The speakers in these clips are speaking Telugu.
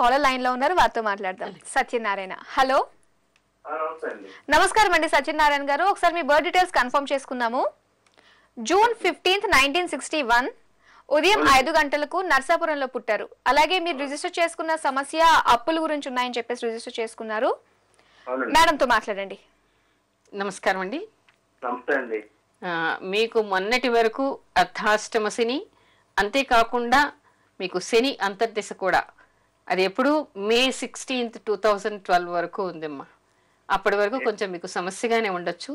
కాలర్ లైన్ లో ఉన్నారు, వారితో మాట్లాడదాం. సత్యనారాయణ, హలో. నమస్కారం అండి సత్యనారాయణ గారు. ఒకసారి మీ బర్త్ డీటెయిల్స్ కన్ఫర్మ్ చేసుకుందాము. జూన్ 15, 1961 ఉదయం 5 గంటలకు నర్సాపురంలో పుట్టారు. అలాగే మీరు రిజిస్టర్ చేసుకున్న సమస్య అప్పుల గురించి ఉన్నాయని చెప్పేసి రిజిస్టర్ చేసుకున్నారు. మేడంతో మాట్లాడండి. నమస్కారం అండి. నమస్తే అండి. మీకు మొన్నటి వరకు అర్ధాష్టమ శని, అంతేకాకుండా మీకు శని అంతర్దశ కూడా, అది ఎప్పుడు మే 16, 2012 వరకు ఉందమ్మా. అప్పటి వరకు కొంచెం మీకు సమస్యగానే ఉండొచ్చు.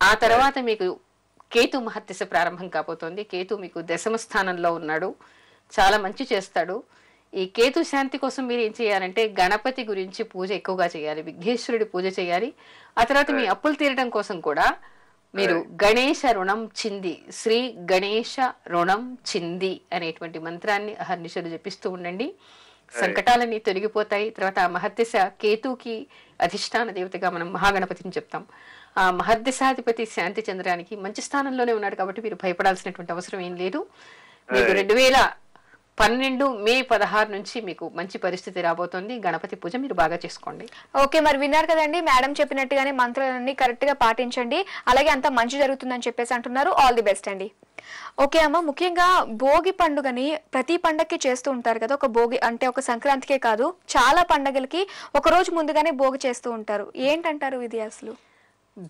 ఆ తర్వాత మీకు కేతు మహర్దశ ప్రారంభం కాబోతోంది. కేతు మీకు దశమ స్థానంలో ఉన్నాడు, చాలా మంచి చేస్తాడు. ఈ కేతు శాంతి కోసం మీరు ఏం చేయాలంటే గణపతి గురించి పూజ ఎక్కువగా చేయాలి, విఘ్నేశ్వరుడి పూజ చేయాలి. ఆ తర్వాత మీ అప్పులు తీరడం కోసం కూడా మీరు గణేశ రుణం చింది, శ్రీ గణేశ రుణం చింది అనేటువంటి మంత్రాన్ని అహర్నిశలు జపిస్తూ ఉండండి. సంకటాలన్నీ తొలగిపోతాయి. తర్వాత ఆ మహర్దశ కేతుకి అధిష్టాన దేవతగా మనం మహాగణపతిని చెప్తాం. ఆ మహర్దశాధిపతి శాంతి చంద్రానికి మంచి స్థానంలోనే ఉన్నాడు కాబట్టి మీరు భయపడాల్సినటువంటి అవసరం ఏం లేదు. మీకు 2012 మే 16 నుంచి మీకు మంచి పరిస్థితి రాబోతోంది. గణపతి పూజ మీరు బాగా చేసుకోండి. ఓకే, మరి విన్నారు కదండి, మేడం చెప్పినట్టుగానే మంత్రాలన్నీ కరెక్ట్ గా పాటించండి. అలాగే అంతా మంచి జరుగుతుందని చెప్పేసి అంటున్నారు. ఆల్ ది బెస్ట్ అండి. ఓకే అమ్మ, ముఖ్యంగా భోగి పండుగని ప్రతి పండగకి చేస్తూ ఉంటారు కదా. ఒక భోగి అంటే ఒక సంక్రాంతికే కాదు, చాలా పండగలకి ఒక రోజు ముందుగానే భోగి చేస్తూ ఉంటారు. ఏంటంటారు ఇది అసలు?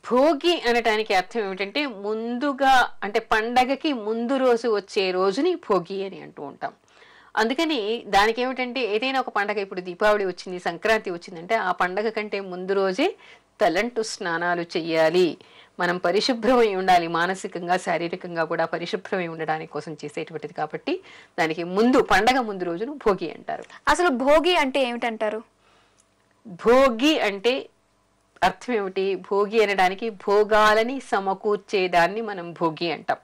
భోగి అనటానికి అర్థం ఏమిటంటే ముందుగా, అంటే పండగకి ముందు రోజు వచ్చే రోజుని భోగి అని అంటూ ఉంటాం. అందుకని దానికి ఏమిటంటే ఏదైనా ఒక పండగ, ఇప్పుడు దీపావళి వచ్చింది, సంక్రాంతి వచ్చిందంటే ఆ పండగ కంటే ముందు రోజే తలంటు స్నానాలు చెయ్యాలి. మనం పరిశుభ్రమై ఉండాలి, మానసికంగా శారీరకంగా కూడా పరిశుభ్రమై ఉండడానికి కోసం చేసేటువంటిది కాబట్టి దానికి ముందు, పండగ ముందు రోజును భోగి అంటారు. అసలు భోగి అంటే ఏమిటంటారు? భోగి అంటే అర్థం ఏమిటి? భోగి అనడానికి భోగాలని సమకూర్చేదాన్ని మనం భోగి అంటాం.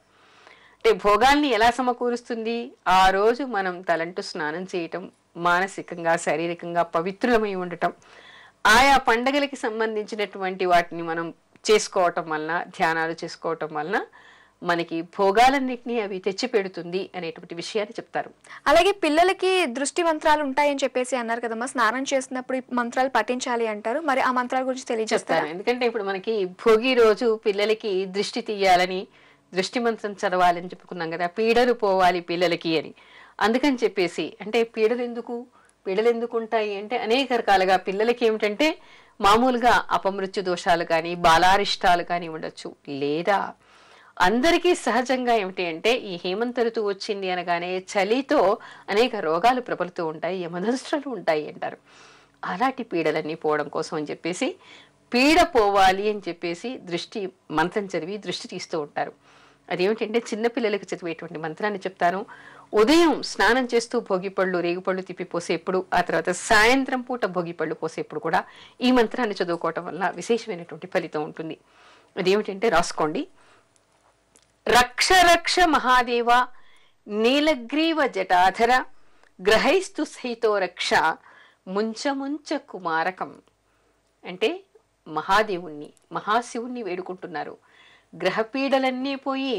అంటే భోగాల్ని ఎలా సమకూరుస్తుంది? ఆ రోజు మనం తలంటు స్నానం చేయటం, మానసికంగా శారీరకంగా పవిత్రులమై ఉండటం, ఆయా పండగలకి సంబంధించినటువంటి వాటిని మనం చేసుకోవటం వలన, ధ్యానాలు చేసుకోవటం వలన మనకి భోగాలన్నింటినీ అవి తెచ్చి పెడుతుంది అనేటువంటి విషయాన్ని చెప్తారు. అలాగే పిల్లలకి దృష్టి మంత్రాలు ఉంటాయని చెప్పేసి అన్నారు కదమ్మా, స్నానం చేసినప్పుడు మంత్రాలు పఠించాలి అంటారు. మరి ఆ మంత్రాల గురించి తెలియజేస్తారు. ఎందుకంటే ఇప్పుడు మనకి భోగి రోజు పిల్లలకి దృష్టి తీయాలని, దృష్టి మంత్రం చదవాలని చెప్పుకున్నాం కదా, పీడలు పోవాలి పిల్లలకి అని. అందుకని చెప్పేసి, అంటే పీడలు ఎందుకు ఉంటాయి అంటే అనేక రకాలుగా పిల్లలకి ఏమిటంటే మామూలుగా అపమృత్యు దోషాలు కానీ, బాలారిష్టాలు కానీ ఉండొచ్చు. లేదా అందరికీ సహజంగా ఏమిటి అంటే ఈ హేమంత ఋతువు వచ్చింది అనగానే చలితో అనేక రోగాలు ప్రబలుతూ ఉంటాయి, యమదృష్టులు ఉంటాయి అంటారు. అలాంటి పీడలన్నీ పోవడం కోసం అని చెప్పేసి, పీడ పోవాలి అని చెప్పేసి దృష్టి మంత్రం చదివి దృష్టి తీస్తూ ఉంటారు. అదేమిటంటే చిన్నపిల్లలకు చదివేటువంటి మంత్రాన్ని చెప్తాను. ఉదయం స్నానం చేస్తూ భోగిపళ్ళు, రేగుపళ్ళు తిప్పి పోసేప్పుడు, ఆ తర్వాత సాయంత్రం పూట భోగిపళ్ళు పోసేప్పుడు కూడా ఈ మంత్రాన్ని చదువుకోవటం వల్ల విశేషమైనటువంటి ఫలితం ఉంటుంది. అదేమిటంటే రాసుకోండి. రక్ష రక్ష మహాదేవ నీలగ్రీవ జటాధర గ్రహైస్తు సహితో రక్ష ముంచ ముంచ కుమారకం. అంటే మహాదేవుణ్ణి, మహాశివుణ్ణి వేడుకుంటున్నారు. గ్రహపీడలన్నీ పోయి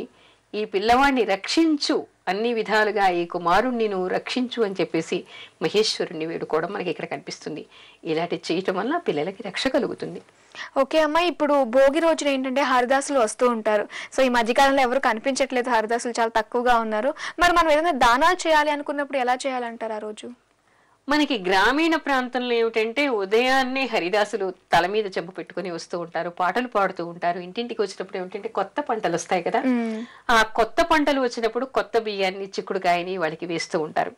ఈ పిల్లవాడిని రక్షించు, అన్ని విధాలుగా ఈ కుమారుణ్ణి నువ్వు రక్షించు అని చెప్పేసి మహేశ్వరుణ్ణి వేడుకోవడం మనకి ఇక్కడ కనిపిస్తుంది. ఇలాంటి చేయటం వల్ల పిల్లలకి రక్ష కలుగుతుంది. ఓకే అమ్మ, ఇప్పుడు భోగి రోజున ఏంటంటే హరిదాసులు వస్తూ ఉంటారు. సో ఈ మధ్యకాలంలో ఎవరు కనిపించట్లేదు, హరిదాసులు చాలా తక్కువగా ఉన్నారు. మరి మనం ఏదైనా దానాలు చేయాలి అనుకున్నప్పుడు ఎలా చేయాలంటారు ఆ రోజు? మనకి గ్రామీణ ప్రాంతంలో ఏమిటంటే ఉదయాన్నే హరిదాసులు తల మీద చెంబు పెట్టుకుని వస్తూ ఉంటారు, పాటలు పాడుతూ ఉంటారు. ఇంటింటికి వచ్చినప్పుడు ఏమిటంటే కొత్త పంటలు వస్తాయి కదా, ఆ కొత్త పంటలు వచ్చినప్పుడు కొత్త బియ్యాన్ని, చిక్కుడుకాయని వాళ్ళకి వేస్తూ ఉంటారు.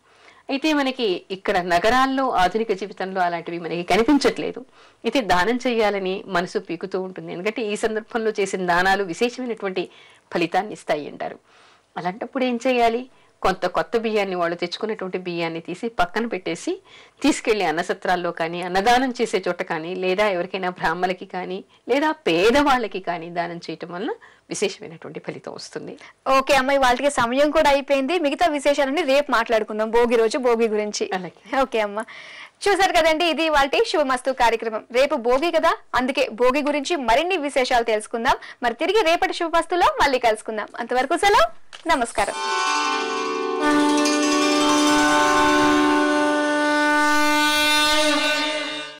అయితే మనకి ఇక్కడ నగరాల్లో ఆధునిక జీవితంలో అలాంటివి మనకి కనిపించట్లేదు. అయితే దానం చేయాలని మనసు పీకుతూ ఉంటుంది. ఎందుకంటే ఈ సందర్భంలో చేసిన దానాలు విశేషమైనటువంటి ఫలితాన్ని ఇస్తాయి అంటారు. అలాంటప్పుడు ఏం చేయాలి? కొంత కొత్త బియ్యాన్ని, వాళ్ళు తెచ్చుకున్నటువంటి బియ్యాన్ని తీసి పక్కన పెట్టేసి తీసుకెళ్లి అన్నసత్రాల్లో కానీ, అన్నదానం చేసే చోట కానీ, లేదా ఎవరికైనా బ్రాహ్మలకి కానీ, లేదా పేదవాళ్ళకి కానీ దానం చేయటం వల్ల విశేషమైనటువంటి ఫలితం వస్తుంది. ఓకే అమ్మాయి, వాళ్ళకి సమయం కూడా అయిపోయింది. మిగతా విశేషాలన్నీ రేపు మాట్లాడుకుందాం, భోగి రోజు భోగి గురించి. ఓకే అమ్మ, చూసారు కదండి, ఇది వాళ్ళ శుభమస్తు కార్యక్రమం. రేపు భోగి కదా, అందుకే భోగి గురించి మరిన్ని విశేషాలు తెలుసుకుందాం. మరి తిరిగి రేపటి శుభమస్తులో మళ్ళీ కలుసుకుందాం. అంతవరకు సెలవు, నమస్కారం.